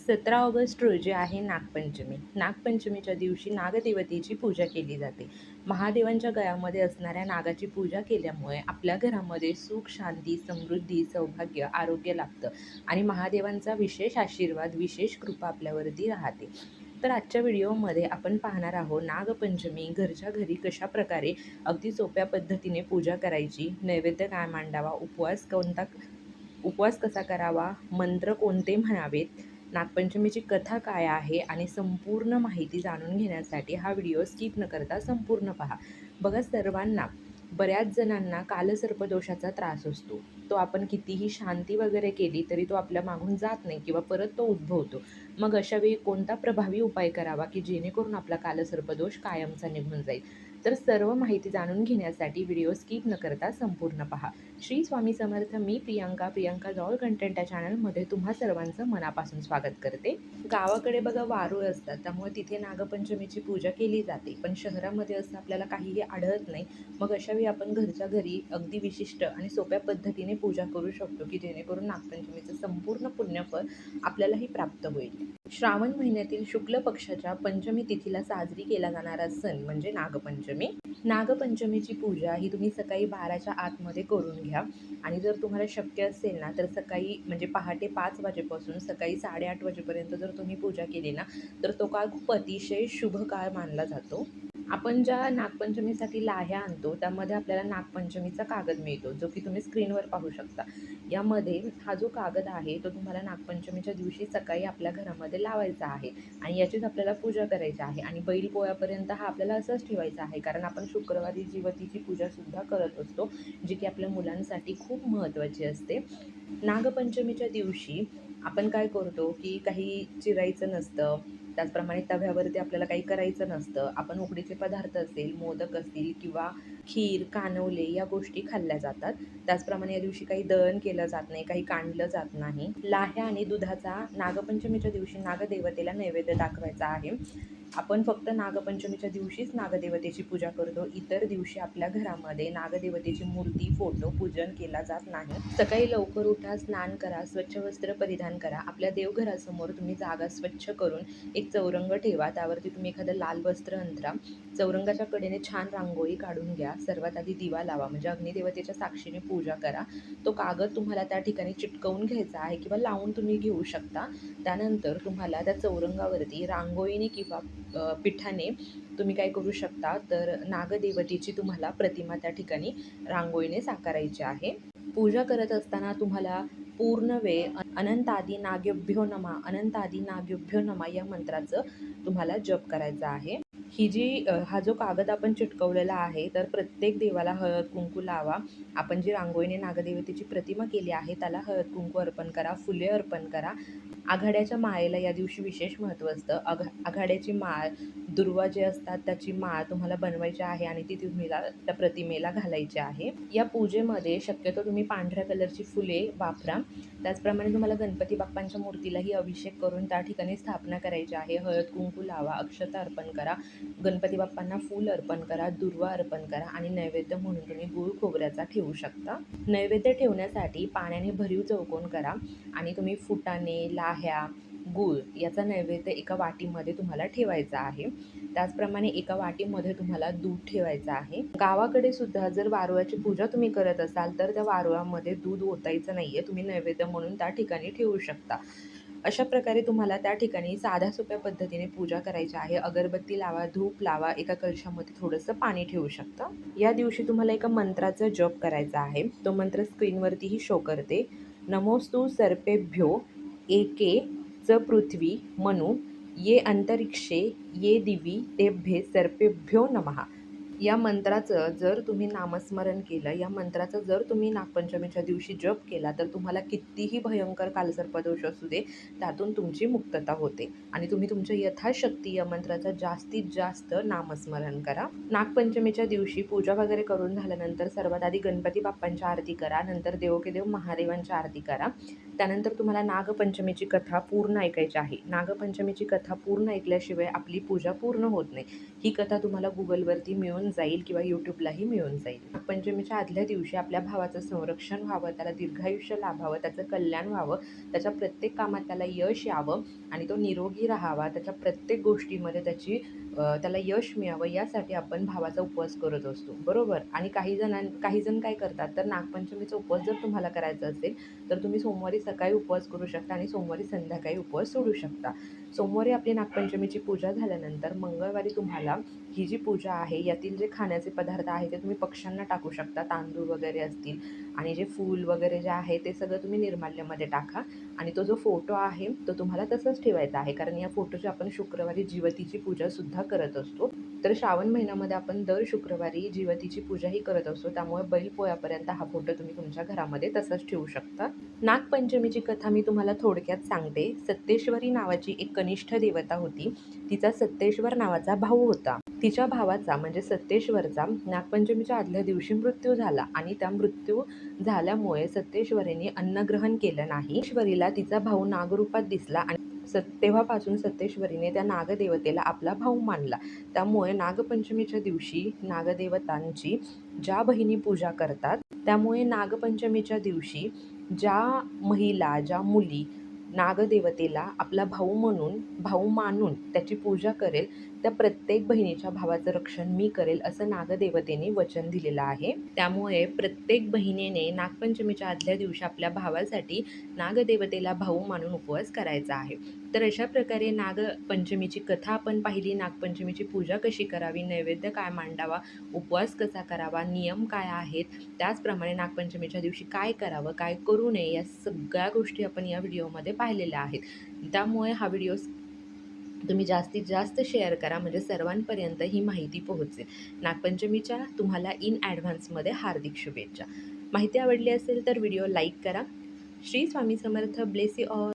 17 August रोजी आहे नागपंचमी. नागपंचमीच्या दिवशी नागदेवतेची पूजा केली जाते. महादेवांच्या गळ्यामध्ये असणाऱ्या नागाची पूजा केल्यामुळे आपल्या घरामध्ये सुख, शांती, समृद्धी, सौभाग्य, आरोग्य लाभतं आणि महादेवांचा विशेष आशीर्वाद, विशेष कृपा आपल्यावरती राहते. तर आजच्या व्हिडिओमध्ये आपण पाहणार आहोत नागपंचमी घरच्या घरी कशाप्रकारे अगदी सोप्या पद्धतीने पूजा करायची, नैवेद्य काय मांडावा, उपवास कसा करावा, मंत्र कोणते म्हणावेत, नागपंचमीची कथा काय आहे आणि संपूर्ण माहिती जाणून घेण्यासाठी हा व्हिडिओ स्किप न करता संपूर्ण पहा. बघा, सर्वांना बऱ्याच जणांना कालसर्पदोषाचा त्रास असतो. तो आपण कितीही शांती वगैरे केली तरी तो आपल्या मागून जात नाही किंवा परत तो उद्भवतो. मग अशा वेळी कोणता प्रभावी उपाय करावा की जेणेकरून आपला कालसर्पदोष कायमचा निघून जाईल? तर सर्व माहिती जाणून घेण्यासाठी व्हिडिओ स्किप न करता संपूर्ण पहा. श्री स्वामी समर्थ. मी प्रियंका जॉल कंटेंट या चॅनलमध्ये तुम्हा सर्वांचं मनापासून स्वागत करते. गावाकडे बघा वारूळ असतात, त्यामुळे तिथे नागपंचमीची पूजा केली जाते, पण शहरामध्ये असं आपल्याला काहीही आढळत नाही. मग अशावेळी आपण घरच्या घरी अगदी विशिष्ट आणि सोप्या पद्धतीने पूजा करू शकतो की जेणेकरून नागपंचमीचं संपूर्ण पुण्यफळ आपल्यालाही प्राप्त होईल. श्रावण महिन्यातील शुक्ल पक्षाच्या पंचमी तिथीला साजरी केला जाणारा सण म्हणजे नागपंचमी. नागपंचमीची पूजा ही तुम्ही सकाळी 12च्या आतमध्ये करून घ्या आणि जर तुम्हाला शक्य असेल ना तर सकाळी म्हणजे पहाटे 5 वाजेपासून सकाळी 8:30 वाजेपर्यंत जर तुम्ही पूजा केली ना तर तो काळ खूप अतिशय शुभ काळ मानला जातो. आपण ज्या नागपंचमीसाठी लाह्या आणतो त्यामध्ये आपल्याला नागपंचमीचा कागद मिळतो, जो की तुम्ही स्क्रीनवर पाहू शकता. यामध्ये हा जो कागद आहे तो तुम्हाला नागपंचमीच्या दिवशी सकाळी आपल्या घरामध्ये लावायचा आहे आणि याचीच आपल्याला पूजा करायची आहे आणि बैलपोळ्यापर्यंत हा आपल्याला असंच ठेवायचा आहे, कारण आपण शुक्रवारी जीवतीची पूजासुद्धा करत असतो, जी की आपल्या मुलांसाठी खूप महत्त्वाची असते. नागपंचमीच्या दिवशी आपण काय करतो की काही चिरायचं नसतं, त्याचप्रमाणे तव्यावरती आपल्याला काही करायचं नसतं. आपण उकडीचे पदार्थ असेल, मोदक असतील किंवा खीर, कानवले या गोष्टी खाल्ल्या जातात. त्याचप्रमाणे या दिवशी काही दळण केलं जात नाही, काही कांडलं जात नाही. लाह्या आणि दुधाचा नागपंचमीच्या दिवशी नागदेवतेला नैवेद्य दाखवायचा आहे. आपण फक्त नागपंचमीच्या दिवशीच नागदेवतेची पूजा करतो. इतर दिवशी आपल्या घरामध्ये नागदेवतेची मूर्ती, फोटो पूजन केला जात नाही. सकाळी लवकर उठा, स्नान करा, स्वच्छ वस्त्र परिधान करा. आपल्या देवघरासमोर तुम्ही जागा स्वच्छ करून एक चौरंग ठेवा, त्यावरती तुम्ही एखादं लाल वस्त्र अंथरा. चौरंगाच्या कडेने छान रांगोळी काढून घ्या. सर्वात आधी दिवा लावा, म्हणजे अग्निदेवतेच्या साक्षीने पूजा करा. तो कागद तुम्हाला त्या ठिकाणी चिटकवून घ्यायचा आहे किंवा लावून तुम्ही घेऊ शकता. त्यानंतर तुम्हाला त्या चौरंगावरती रांगोळीने किंवा पिठाने तुम्ही काय करू शकता, तर नागदेवतेची तुम्हाला प्रतिमा त्या ठिकाणी रांगोळीने साकारायची आहे. पूजा करत असताना तुम्हाला पूर्ण वेळ अनंतादी नागेभ्यो नमा, अनंतादी नागेभ्यो नमा या मंत्राचं तुम्हाला जप करायचा आहे. हा जो कागद आपण चिटकवलेला आहे, तर प्रत्येक देवाला हळद कुंकू लावा. आपण जी रांगोळीने नागदेवतेची प्रतिमा केली आहे त्याला हळद कुंकू अर्पण करा, फुले अर्पण करा. आघाड्याच्या माळेला या दिवशी विशेष महत्त्व असतं. आघाड्याची माळ, दुर्वा जे असतात त्याची माळ तुम्हाला बनवायची आहे आणि ती तुम्हाला त्या प्रतिमेला घालायची आहे. या पूजेमध्ये शक्यतो तुम्ही पांढऱ्या कलरची फुले वापरा. त्याचप्रमाणे तुम्हाला गणपती बाप्पांच्या मूर्तीलाही अभिषेक करून त्या ठिकाणी स्थापना करायची आहे. हळद कुंकू लावा, अक्षता अर्पण करा, गणपती बाप्पांना फूल अर्पण करा, दुर्वा अर्पण करा आणि नैवेद्य म्हणून तुम्ही गूळ खोबऱ्याचा ठेवू शकता. नैवेद्य ठेवण्यासाठी पाण्याने भरीव चौकोन करा आणि तुम्ही फुटाणे, लाह्या, गूळ याचा नैवेद्य एका वाटीमध्ये तुम्हाला ठेवायचा आहे. त्याचप्रमाणे एका वाटीमध्ये तुम्हाला दूध ठेवायचं आहे. गावाकडे सुद्धा जर वारुळाची पूजा तुम्ही करत असाल तर त्या वारुळामध्ये दूध ओतायचं नाही आहे, तुम्ही नैवेद्य म्हणून त्या ठिकाणी ठेवू शकता. अशा प्रकारे तुम्हाला त्या ठिकाणी साध्या सोप्या पद्धतीने पूजा करायची आहे. अगरबत्ती लावा, धूप लावा, एका कलशामध्ये थोडंसं पाणी ठेवू शकता. या दिवशी तुम्हाला एका मंत्राचा जप करायचा आहे. तो मंत्र स्क्रीनवरतीही शो करते. नमोस्तु सर्पेभ्यो एके च पृथ्वी मनु ये अंतरिक्षे ये दिवी तेभ्ये सर्पेभ्यो नमः. या मंत्राचं जर तुम्ही नामस्मरण केलं, या मंत्राचा जर तुम्ही नागपंचमीच्या दिवशी जप केला तर तुम्हाला कितीही भयंकर कालसर्पदोष असू दे, त्यातून तुमची मुक्तता होते आणि तुम्ही तुमच्या यथाशक्ती या मंत्राचा जास्तीत जास्त नामस्मरण करा. नागपंचमीच्या दिवशी पूजा वगैरे करून झाल्यानंतर सर्वात आधी गणपती बाप्पांची आरती करा, नंतर देवोकेदेव महादेवांची आरती करा. त्यानंतर तुम्हाला नागपंचमीची कथा पूर्ण ऐकायची आहे. नागपंचमीची कथा पूर्ण ऐकल्याशिवाय आपली पूजा पूर्ण होत नाही. ही कथा तुम्हाला गुगलवरती मिळून मिळून जाईल किंवा यूट्यूबलाही मिळून जाईल. नागपंचमीच्या आदल्या दिवशी आपल्या भावाचं संरक्षण व्हावं, त्याला दीर्घायुष्य लाभावं, त्याचं कल्याण व्हावं, त्याच्या प्रत्येक कामात त्याला यश यावं आणि तो निरोगी राहावा, त्याच्या प्रत्येक गोष्टीमध्ये त्याला यश मिळावं यासाठी आपण भावाचा उपवास करत असतो, बरोबर. आणि काही जण काय करतात, तर नागपंचमीचा उपवास जर तुम्हाला करायचा असेल तर तुम्ही सोमवारी सकाळी उपवास करू शकता आणि सोमवारी संध्याकाळी उपवास सोडू शकता. सोमवारी आपली नागपंचमीची पूजा झाल्यानंतर मंगळवारी तुम्हाला ही जी पूजा आहे यातील जे खाण्याचे पदार्थ आहे ते तुम्ही पक्ष्यांना टाकू शकता, तांदूळ वगैरे असतील आणि जे फूल वगैरे जे आहे ते सगळं तुम्ही निर्माल्यामध्ये टाका. आणि तो जो फोटो आहे तो तुम्हाला तसंच ठेवायचा आहे, कारण या फोटोची आपण शुक्रवारी जिवतीची पूजासुद्धा करत असतो. तर श्रावण महिन्यामध्ये आपण दर शुक्रवारी जिवतीची पूजाही करत असतो, त्यामुळे बैलपोळ्यापर्यंत हा फोटो तुम्ही तुमच्या घरामध्ये तसंच ठेवू शकता. नागपंचमीची कथा मी तुम्हाला थोडक्यात सांगते. सत्तेश्वरी नावाची एक कनिष्ठ देवता होती. तिचा सत्तेश्वर नावाचा भाऊ होता. तिच्या भावाचा म्हणजे सत्तेश्वरचा नागपंचमीच्या आदल्या दिवशी मृत्यू झाला आणि त्या मृत्यू झाल्यामुळे सत्तेश्वरीने अन्नग्रहण केलं नाही. ईश्वरीला तिचा भाऊ नागरूपात दिसला आणि तेव्हापासून सत्तेश्वरीने त्या नागदेवतेला आपला भाऊ मानला. त्यामुळे नागपंचमीच्या दिवशी नागदेवतांची ज्या बहिणी पूजा करतात, त्यामुळे नागपंचमीच्या दिवशी ज्या मुली नागदेवतेला आपला भाऊ मानून त्याची पूजा करेल, त्या प्रत्येक बहिणीच्या भावाचं रक्षण मी करेल असं नागदेवतेने वचन दिलेलं आहे. त्यामुळे प्रत्येक बहिणीने नागपंचमीच्या आदल्या दिवशी आपल्या भावासाठी नागदेवतेला भाऊ मानून उपवास करायचा आहे. तर अशा प्रकारे नागपंचमीची कथा आपण पाहिली, नागपंचमीची पूजा कशी करावी, नैवेद्य काय मांडावा, उपवास कसा करावा, नियम काय आहेत, त्याचप्रमाणे नागपंचमीच्या दिवशी काय करावं, काय करू नये, या सगळ्या गोष्टी आपण या व्हिडिओमध्ये पाहिलेल्या आहेत. त्यामुळे हा व्हिडिओ तुम्ही जास्तीत जास्त शेअर करा, म्हणजे सर्वांपर्यंत ही माहिती पोहोचेल. नागपंचमीच्या तुम्हाला इन ॲडव्हान्समध्ये हार्दिक शुभेच्छा. माहिती आवडली असेल तर व्हिडिओ लाईक करा. Shri Swami Samarth. Bless you all.